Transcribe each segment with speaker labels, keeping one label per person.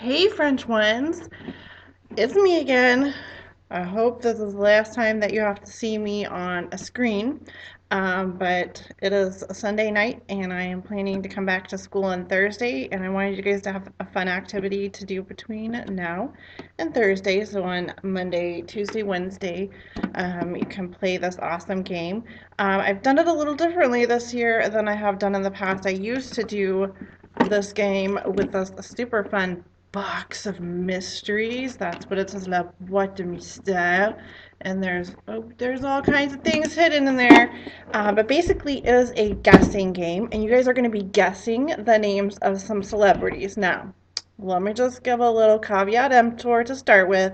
Speaker 1: Hey, French ones. It's me again. I hope this is the last time that you have to see me on a screen. But it is a Sunday night, and I am planning to come back to school on Thursday. And I wanted you guys to have a fun activity to do between now and Thursday. So on Monday, Tuesday, Wednesday, you can play this awesome game. I've done it a little differently this year than I have done in the past. I used to do this game with a super fun box of mysteries. That's what it says, La Boîte de Mystère. And there's all kinds of things hidden in there. But basically, it is a guessing game, and you guys are going to be guessing the names of some celebrities. Now, let me just give a little caveat emptor to start with.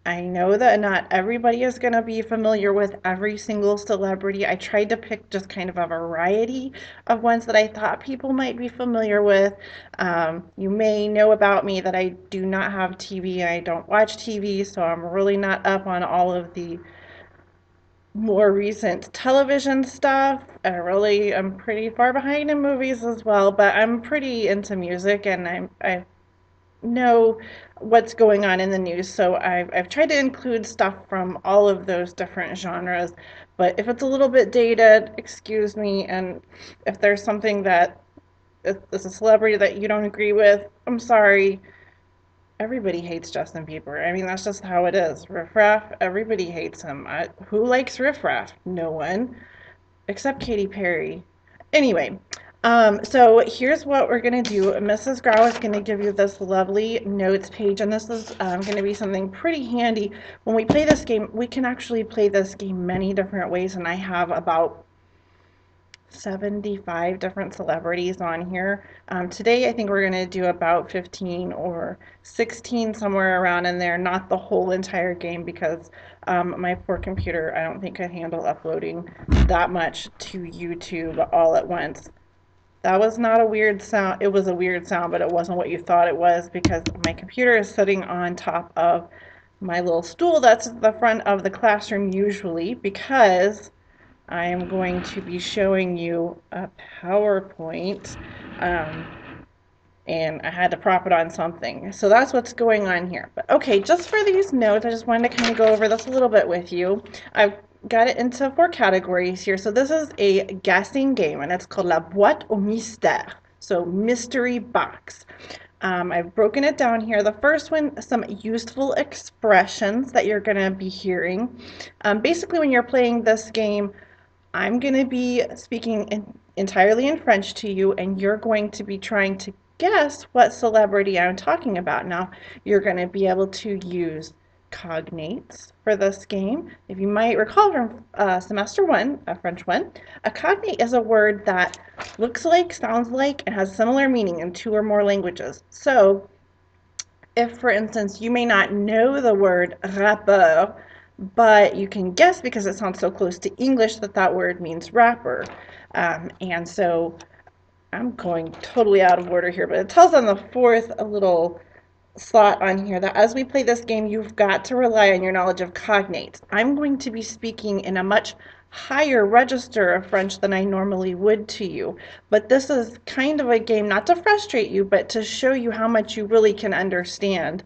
Speaker 1: I know that not everybody is going to be familiar with every single celebrity. I tried to pick just kind of a variety of ones that I thought people might be familiar with. You may know about me that I do not have TV. I don't watch TV, so I'm really not up on all of the more recent television stuff. I'm pretty far behind in movies as well, but I'm pretty into music, and I know what's going on in the news. So I've tried to include stuff from all of those different genres. But if it's a little bit dated, excuse me. And if there's something that is a celebrity that you don't agree with, I'm sorry. Everybody hates Justin Bieber. I mean, that's just how it is. Riff Raff, everybody hates him. Who likes Riff Raff? No one, except Katy Perry. Anyway, so here's what we're going to do. Mrs. Grau is going to give you this lovely notes page, and this is going to be something pretty handy. When we play this game, we can actually play this game many different ways, and I have about 75 different celebrities on here. Today, I think we're going to do about 15 or 16, somewhere around in there, not the whole entire game because my poor computer, I don't think could handle uploading that much to YouTube all at once. That was not a weird sound. It was a weird sound, but it wasn't what you thought it was because my computer is sitting on top of my little stool that's at the front of the classroom usually because I am going to be showing you a PowerPoint, um, and I had to prop it on something. So that's what's going on here. But okay, just for these notes, I just wanted to kind of go over this a little bit with you. I've got it into 4 categories here. So this is a guessing game, and it's called La Boîte au Mystère, so mystery box. I've broken it down here. The first one, some useful expressions that you're going to be hearing. Basically, when you're playing this game, I'm going to be speaking entirely in French to you, and you're going to be trying to guess what celebrity I'm talking about. Now, you're going to be able to use cognates for this game. If you might recall from semester 1, a French one, a cognate is a word that looks like, sounds like, and has similar meaning in 2 or more languages. So, if, for instance, you may not know the word rappeur, but you can guess because it sounds so close to English that that word means rapper. And so I'm going totally out of order here, but it tells on the 4th a little slot on here that as we play this game, you've got to rely on your knowledge of cognates. I'm going to be speaking in a much higher register of French than I normally would to you. But this is kind of a game not to frustrate you, but to show you how much you really can understand,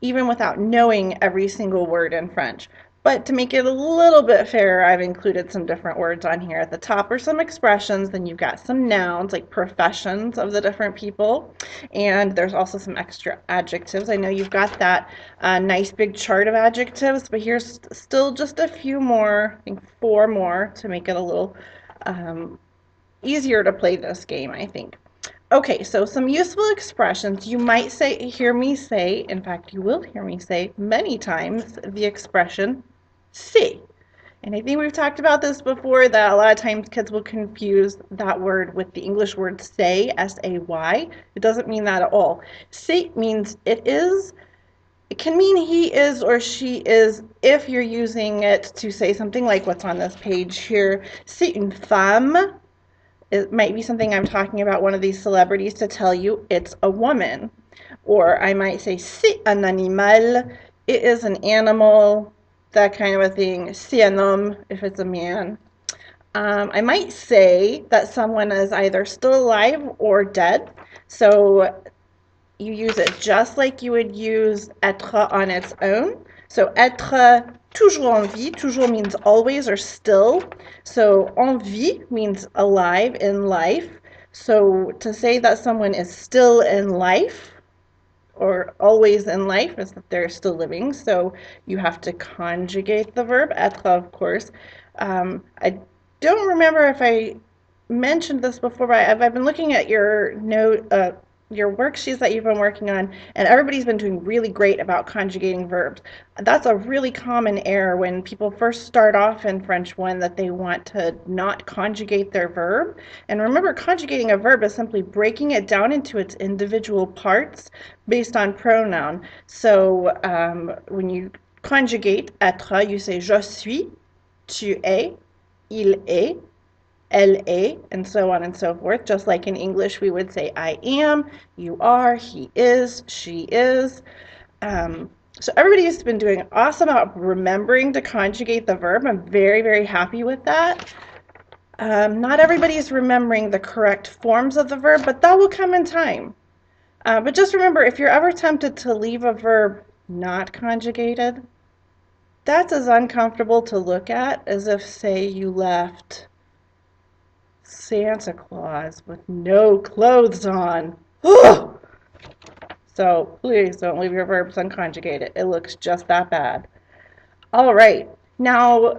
Speaker 1: even without knowing every single word in French. But to make it a little bit fairer, I've included some different words on here. At the top are some expressions, then you've got some nouns, like professions of the different people, and there's also some extra adjectives. I know you've got that nice big chart of adjectives, but here's still just a few more, I think 4 more, to make it a little easier to play this game, I think. Okay, so some useful expressions. You might hear me say, in fact, you will hear me say many times the expression see. And I think we've talked about this before, that a lot of times kids will confuse that word with the English word say, S-A-Y. It doesn't mean that at all. Say means it is. It can mean he is or she is if you're using it to say something like what's on this page here. C'est une femme. It might be something I'm talking about one of these celebrities to tell you it's a woman. Or I might say, c'est un animal, it is an animal, that kind of a thing. C'est un homme, if it's a man. I might say that someone is either still alive or dead. So you use it just like you would use être on its own. So être toujours en vie, toujours means always or still. So en vie means alive, in life. So to say that someone is still in life or always in life is that they're still living. So you have to conjugate the verb, être, of course. I don't remember if I mentioned this before, but I've been looking at your worksheets that you've been working on, and everybody's been doing really great about conjugating verbs. That's a really common error when people first start off in French 1 that they want to not conjugate their verb. And remember, conjugating a verb is simply breaking it down into its individual parts based on pronoun. So when you conjugate être, you say je suis, tu es, il est, elle est, and so on and so forth. Just like in English, we would say I am, you are, he is, she is. So everybody's been doing awesome about remembering to conjugate the verb. I'm very, very happy with that. Not everybody is remembering the correct forms of the verb, but that will come in time. But just remember, if you're ever tempted to leave a verb not conjugated, that's as uncomfortable to look at as if, say, you left Santa Claus with no clothes on. So please don't leave your verbs unconjugated. It looks just that bad. All right. Now,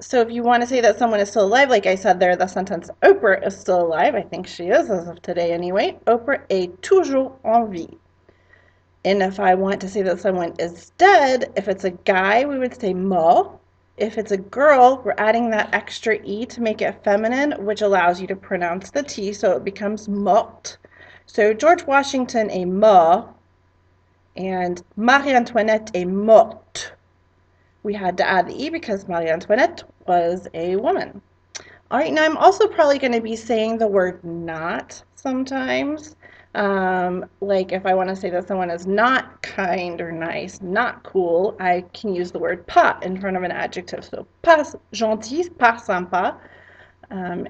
Speaker 1: so if you want to say that someone is still alive, like I said there, the sentence Oprah is still alive. I think she is as of today anyway. Oprah est toujours en vie. And if I want to say that someone is dead, if it's a guy, we would say mort. If it's a girl, we're adding that extra E to make it feminine, which allows you to pronounce the T, so it becomes morte. So George Washington est mort, and Marie Antoinette est morte. We had to add the E because Marie Antoinette was a woman. All right, now I'm also probably going to be saying the word not sometimes. Like if I want to say that someone is not kind or nice, not cool, I can use the word pas in front of an adjective. So pas gentil, pas sympa.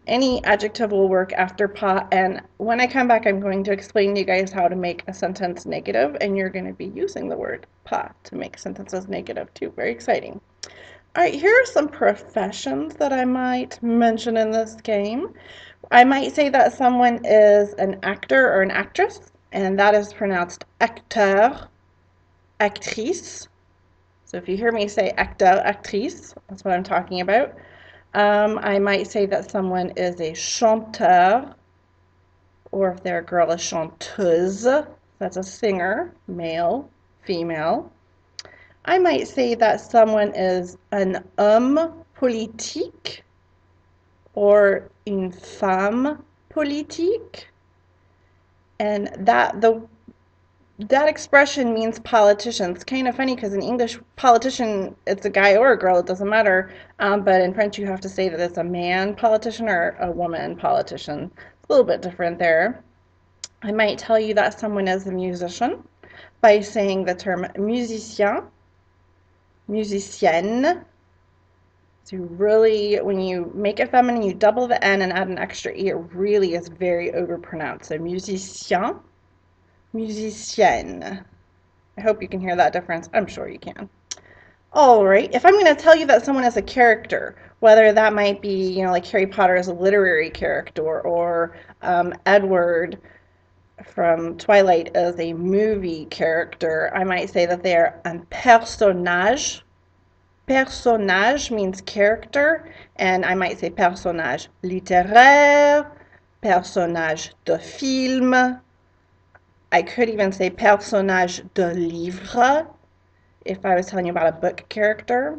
Speaker 1: Any adjective will work after pas. And when I come back, I'm going to explain to you guys how to make a sentence negative, and you're going to be using the word pas to make sentences negative too. Very exciting. All right, here are some professions that I might mention in this game. I might say that someone is an actor or an actress, and that is pronounced acteur, actrice. So if you hear me say acteur, actrice, that's what I'm talking about. I might say that someone is a chanteur, or if they're a girl, a chanteuse. That's a singer, male, female. I might say that someone is an homme politique or une femme politique. And that expression means politician. It's kind of funny because in English, politician, it's a guy or a girl, it doesn't matter. But in French, you have to say that it's a man politician or a woman politician. It's a little bit different there. I might tell you that someone is a musician by saying the term musicien, musicienne. So really, when you make it feminine, you double the N and add an extra E. It really is very overpronounced. So musicien, musicienne. I hope you can hear that difference. I'm sure you can. All right, if I'm going to tell you that someone is a character, whether that might be, like Harry Potter is a literary character, or Edward from Twilight is a movie character, I might say that they are un personnage. Personnage means character, and I might say personnage littéraire, personnage de film. I could even say personnage de livre if I was telling you about a book character.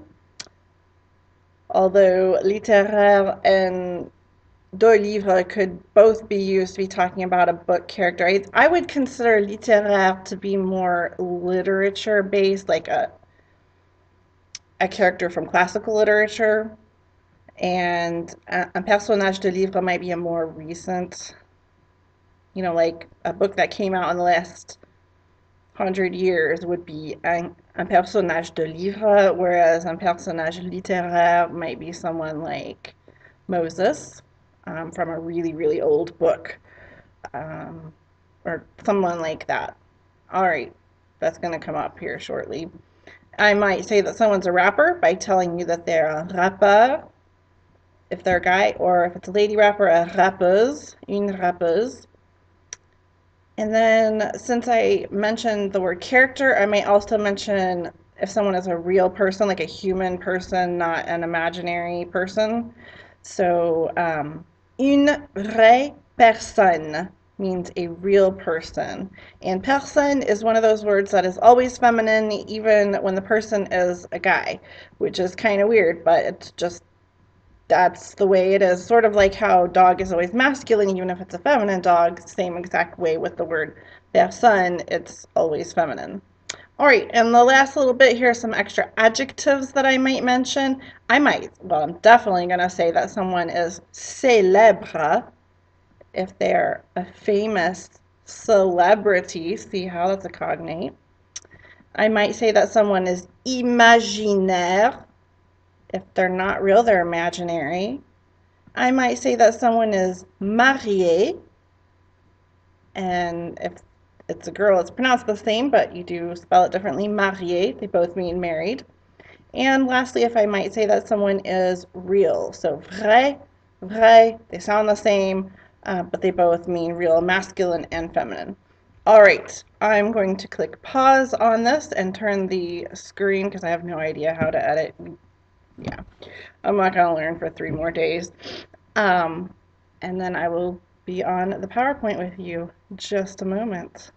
Speaker 1: Although littéraire and de livre could both be used to be talking about a book character. I would consider littéraire to be more literature based, like a character from classical literature, and un personnage de livre might be a more recent, like a book that came out in the last 100 years would be un personnage de livre, whereas un personnage littéraire might be someone like Moses from a really, really old book, or someone like that. All right, that's going to come up here shortly. I might say that someone's a rapper by telling you that they're a rappeur, if they're a guy, or if it's a lady rapper, a rappeuse, une rappeuse. And then since I mentioned the word character, I might also mention if someone is a real person, like a human person, not an imaginary person. So, une vraie personne means a real person. And personne is one of those words that is always feminine, even when the person is a guy, which is kind of weird, but it's just that's the way it is. Sort of like how dog is always masculine, even if it's a feminine dog, same exact way with the word personne, it's always feminine. All right, and the last little bit here are some extra adjectives that I might mention. Well, I'm definitely going to say that someone is célèbre if they're a famous celebrity. See how that's a cognate. I might say that someone is imaginaire if they're not real, they're imaginary. I might say that someone is marié, and if it's a girl, it's pronounced the same, but you do spell it differently. Marié, they both mean married. And lastly, if I might say that someone is real, so vrai, vrai, they sound the same, but they both mean real, masculine and feminine. All right, I'm going to click pause on this and turn the screen because I have no idea how to edit. Yeah, I'm not going to learn for 3 more days. Um, and then I will be on the PowerPoint with you in just a moment.